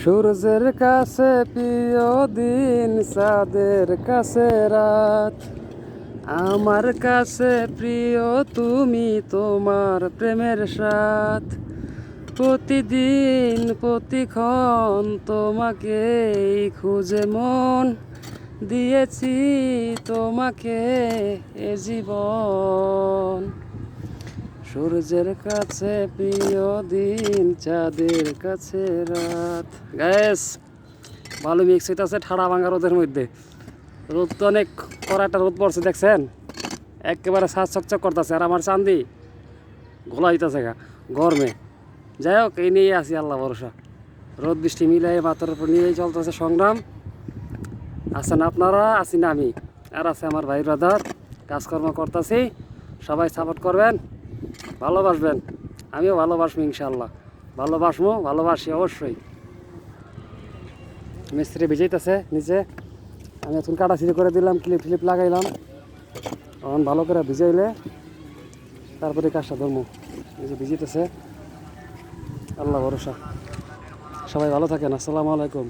সূর্যের কাছে প্রিয় দিন, চাঁদের কাছে রাত। আমার কাছে প্রিয় তুমি, তোমার প্রেমের সাথ। প্রতিদিন প্রতিক্ষণ তোমাকেই খুঁজে মন, দিয়েছি তোমাকে এ জীবন। সূর্যের কাছে প্রিয় দিন, চাঁদের কাছে রাত। গ্যাস ভালো মিক্স হইতেছে ঠাড়া ভাঙা রোদের মধ্যে। রোদ তো অনেক কড়া একটা রোদ পড়ছে, দেখছেন একেবারে সাজ চকচক করতেছে। আর আমার চান্দি ঘোলা হইতেছে গরমে। যাই হোক, এই নিয়ে আসি আল্লাহ ভরসা। রোদ বৃষ্টি মিলাই মাথার উপর নিয়েই চলতেছে সংগ্রাম। আছেন আপনারা, আছি না আমি, আর আছে আমার ভাই ব্রাদার। কাজকর্ম করতেছি, সবাই সাপোর্ট করবেন, ভালোবাসবেন। আমিও ভালোবাসবো ইনশাল্লাহ, ভালোবাসি অবশ্যই। মিস্ত্রি ভিজাইতেছে নিচে, আমি এখন কাটাছিড়ি করে দিলাম, ক্লিপ লাগাইলাম। এখন ভালো করে ভিজাইলে তারপরে কাজটা ধরবো। এই যে ভিজিতেছে, আল্লাহ ভরসা। সবাই ভালো থাকেন, আসসালামু আলাইকুম।